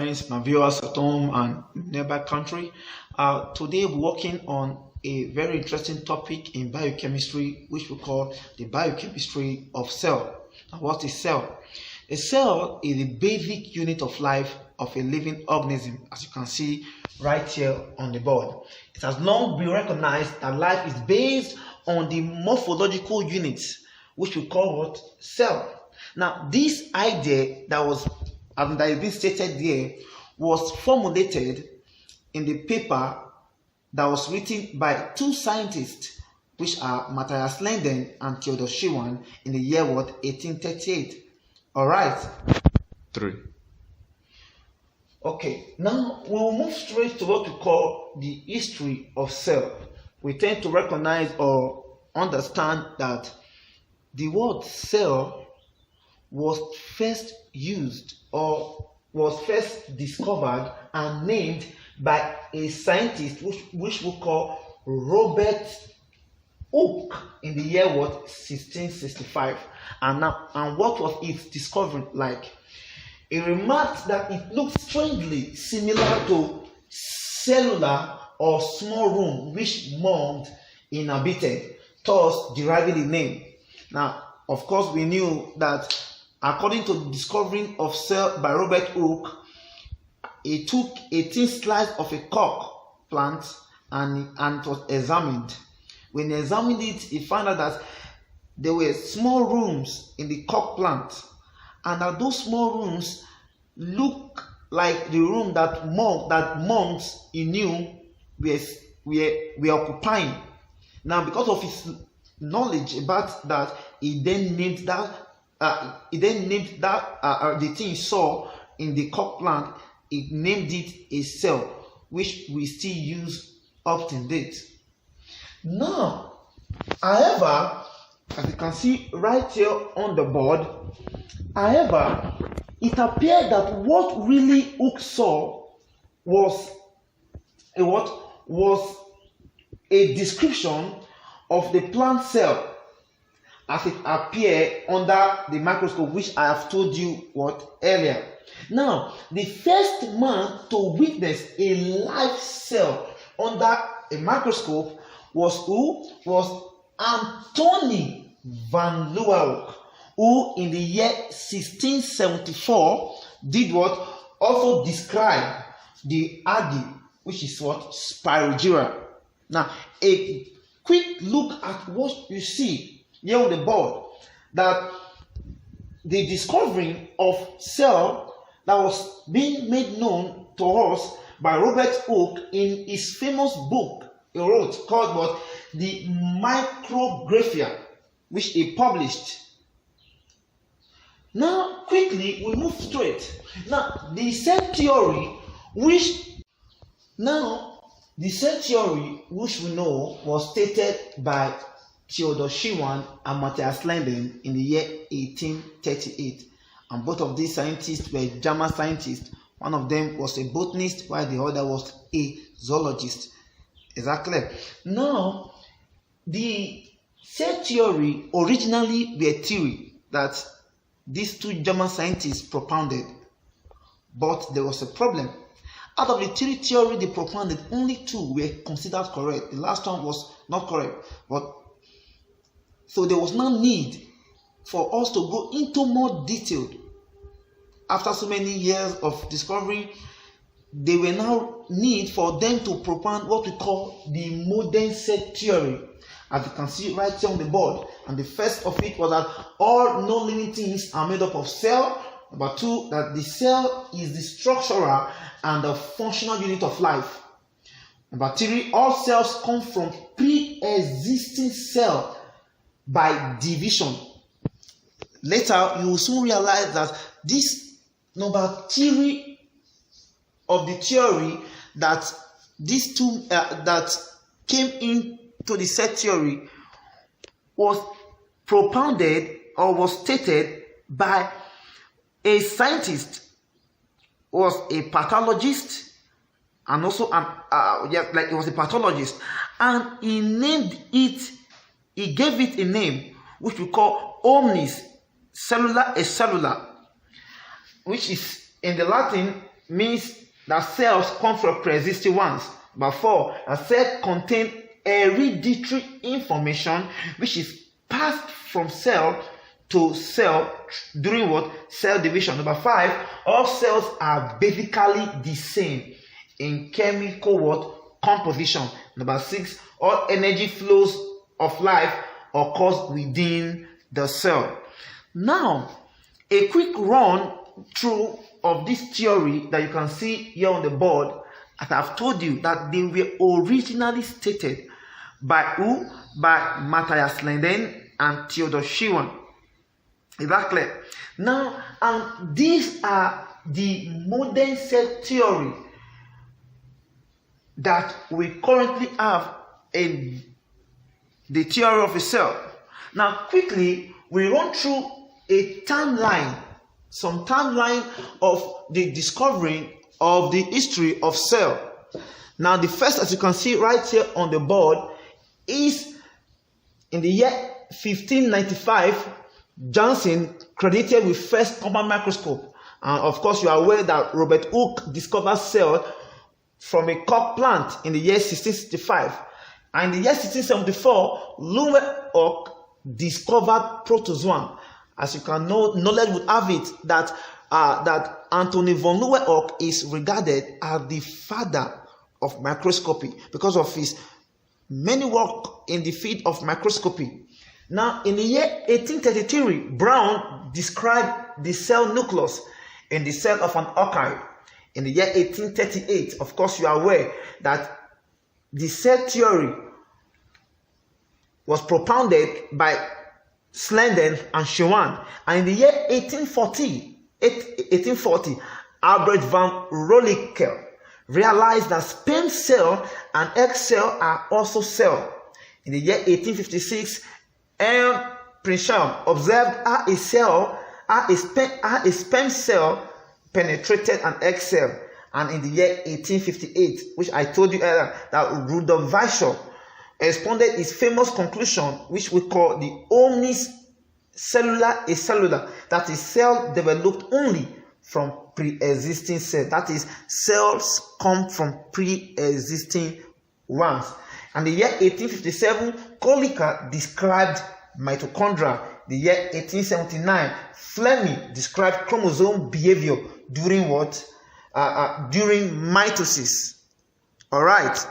friends, my viewers at home and nearby country. Today we're working on a very interesting topic in biochemistry, which we call the biochemistry of cell. Now, what is cell? A cell is the basic unit of life of a living organism, as you can see right here on the board. It has long been recognized that life is based on the morphological units, which we call what? Cell. Now, this idea that is being stated there was formulated in the paper that was written by two scientists, which are Matthias Lenden and Theodor Schwann, in the year 1838. All right. 3. Okay, now we'll move straight to what we call the history of cell. We tend to recognize or understand that the word cell was first used or was first discovered and named by a scientist which we call Robert Hooke in the year 1665. And what was its discovery like? He remarked that it looked strangely similar to cellular or small room which monk inhabited, thus deriving the name. Now, of course, we knew that according to the discovering of cell by Robert Hooke, he took a thin slice of a cork plant and it was examined. When he examined it, he found out that there were small rooms in the cork plant, and that those small rooms look like the room that monks he knew were occupying. Now, because of his knowledge about that, he then named that the thing he saw in the cork plant, he named it a cell, which we still use up to date. Now, however, as you can see right here on the board, however, it appeared that what really Hooke saw was a description of the plant cell as it appeared under the microscope, which I have told you earlier. Now, the first man to witness a live cell under a microscope was who? Was Anthony van Leeuwenhoek, who in the year 1674 did also describe the algae, which is Spirogyra. Now, a quick look at what you see here on the board, that the discovery of cell that was being made known to us by Robert Hooke in his famous book he wrote called the Micrographia, which he published. Now, quickly, we move straight. Now, the cell theory, which we know was stated by Theodor Schwann and Matthias Lenden in the year 1838. And both of these scientists were German scientists. One of them was a botanist, while the other was a zoologist. Exactly. Now, the cell theory originally were a theory that these two German scientists propounded, but there was a problem. Out of the three theories they propounded, only two were considered correct. The last one was not correct. So there was no need for us to go into more detail. After so many years of discovery, there were now need for them to propound what we call the modern cell theory, as you can see right here on the board. And the first of it was that all non-living things are made up of cell. Number two, that the cell is the structural and the functional unit of life. Number three, all cells come from pre-existing cell by division. Later, you will soon realize that this number three of the theory, that these two that came into the cell theory, was propounded or was stated by a scientist, was a pathologist, and also he was a pathologist, and he named it. He gave it a name which we call omnis cellula, which is in the Latin means that cells come from pre-existing ones. Number 4, a cell contains hereditary information which is passed from cell to cell during what? Cell division. Number 5, all cells are basically the same in chemical what? Composition. Number 6, all energy flows of life occurs within the cell. Now, a quick run through of this theory that you can see here on the board, as I've told you that they were originally stated by who? By Matthias Lenden and Theodor Schwann. Is that clear? Now, and these are the modern cell theory that we currently have in the theory of a cell. Now, quickly, we run through a timeline, some timeline of the discovering of the history of cell. Now, the first, as you can see right here on the board, is in the year 1595, Johnson credited with first compact microscope. And of course, you are aware that Robert Hooke discovered cell from a cork plant in the year 1665. And in the year 1674, Leeuwenhoek discovered protozoan. As you can know, knowledge would have it that that Anthony von Leeuwenhoek is regarded as the father of microscopy because of his many work in the field of microscopy. Now, in the year 1833, Brown described the cell nucleus in the cell of an archive. In the year 1838, of course, you are aware that the cell theory was propounded by Slenden and Schwann. And in the year 1840, Albert van Rollicke realized that sperm cell and egg cell are also cell. In the year 1856, Aaron Prinsham observed how a sperm cell penetrated an egg cell. And in the year 1858, which I told you earlier, that Rudolf Virchow expounded his famous conclusion, which we call the omnis cellular acellular, that is, cell developed only from pre-existing cells. That is, cells come from pre-existing ones. And the year 1857, Kolliker described mitochondria. The year 1879, Fleming described chromosome behavior during what? During mitosis. All right.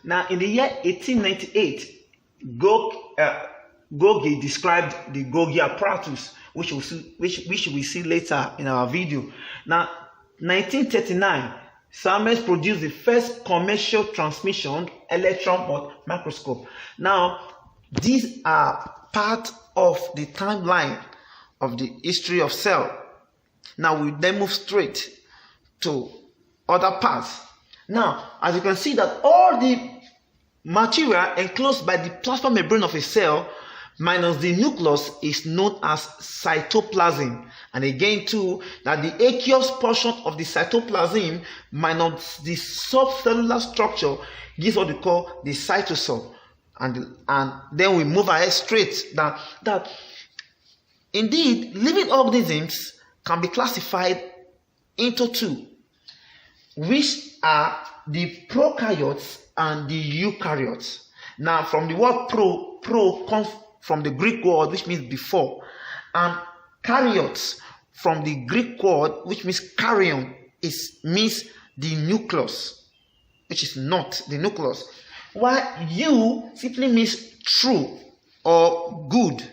Now, in the year 1898, Golgi described the Golgi apparatus, which we see later in our video. Now, 1939, Siemens produced the first commercial transmission electron microscope. Now, these are part of the timeline of the history of cell. Now, we then move straight to other parts. Now, as you can see that all the material enclosed by the plasma membrane of a cell minus the nucleus is known as cytoplasm. And again too, that the aqueous portion of the cytoplasm minus the subcellular structure gives what we call the cytosol. And then we move ahead straight that indeed living organisms can be classified into two, which are the prokaryotes and the eukaryotes. Now, from the word pro comes from the Greek word which means before, and karyotes from the Greek word which means karyon means the nucleus, which is not the nucleus, while eu simply means true or good,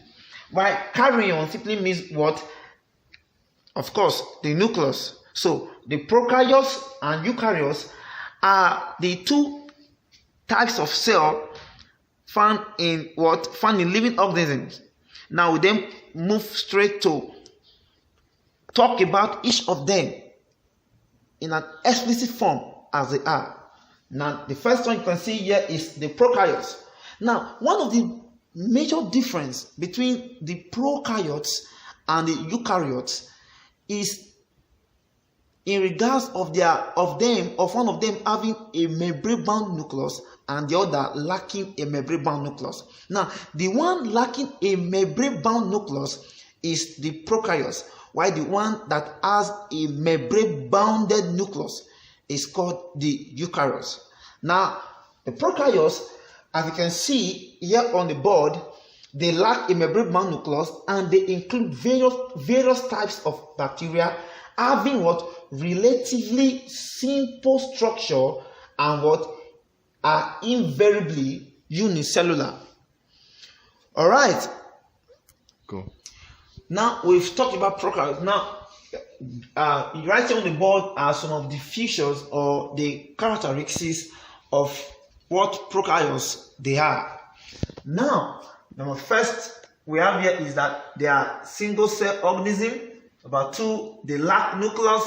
while karyon simply means what? Of course, the nucleus. So the prokaryotes and eukaryotes are the two types of cell found in living organisms. Now we then move straight to talk about each of them in an explicit form as they are. Now the first one you can see here is the prokaryotes. Now, one of the major difference between the prokaryotes and the eukaryotes is in regards of one of them having a membrane-bound nucleus and the other lacking a membrane-bound nucleus. Now, the one lacking a membrane-bound nucleus is the prokaryotes, while the one that has a membrane-bounded nucleus is called the eukaryotes. Now, the prokaryotes, as you can see here on the board, they lack a membrane-bound nucleus, and they include various types of bacteria having what relatively simple structure and what are invariably unicellular. All right. Cool. Now we've talked about prokaryotes. Now, right here on the board are some of the features or the characteristics of what prokaryotes they are. Now, number first we have here is that they are single-cell organism. Number two, they lack nucleus,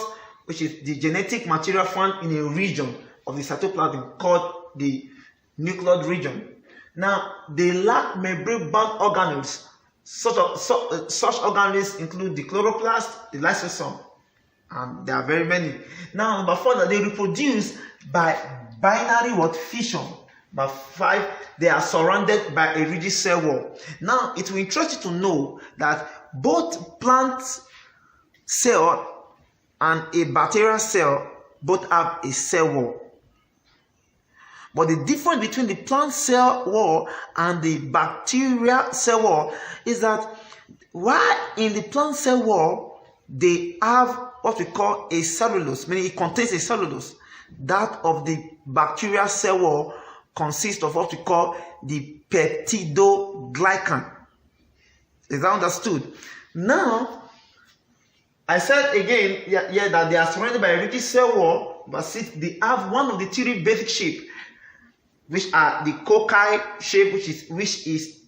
which is the genetic material found in a region of the cytoplasm called the nucleus region. Now, they lack membrane-bound organelles. Such organelles include the chloroplast, the lysosome, and there are very many. Now, number four, that they reproduce by binary fission. Number five, they are surrounded by a rigid cell wall. Now, it will interest you to know that both plant cell and a bacterial cell both have a cell wall. But the difference between the plant cell wall and the bacterial cell wall is that while in the plant cell wall they have what we call a cellulose, meaning it contains a cellulose, that of the bacterial cell wall consists of what we call the peptidoglycan. Is that understood? Now, I said again that they are surrounded by a rigid cell wall, but since they have one of the three basic shapes, which are the cocci shape, which is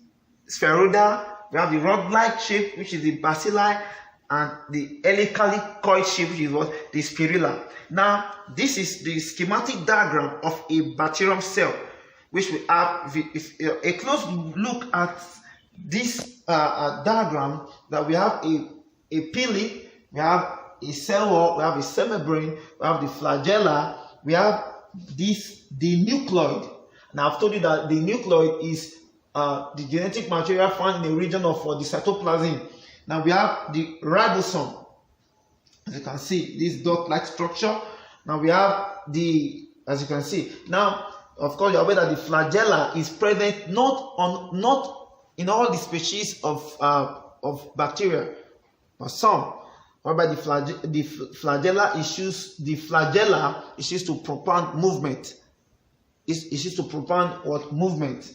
spheroidal. We have the rod-like shape, which is the bacilli, and the helically coiled shape, which is what the spirilla. Now, this is the schematic diagram of a bacterium cell, which we have. If a close look at this diagram, that we have a pili, we have a cell wall, we have a cell membrane, we have the flagella, we have the nucleoid. Now, I've told you that the nucleoid is the genetic material found in the region of the cytoplasm. Now, we have the ribosome. As you can see, this dot-like structure. Now, we have as you can see. Now, of course, you're aware that the flagella is present not in all the species of bacteria, but some. Whereby the flagella is used to propound movement. It's used to propound what movement.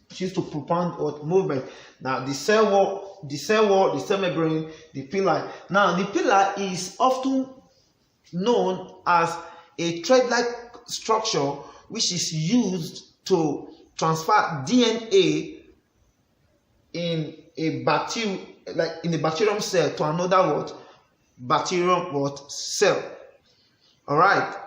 It's used to propound what movement. Now the cell wall, the cell membrane, the pillar. Now the pillar is often known as a thread-like structure which is used to transfer DNA in a bacterium cell to another bacterium cell. All right.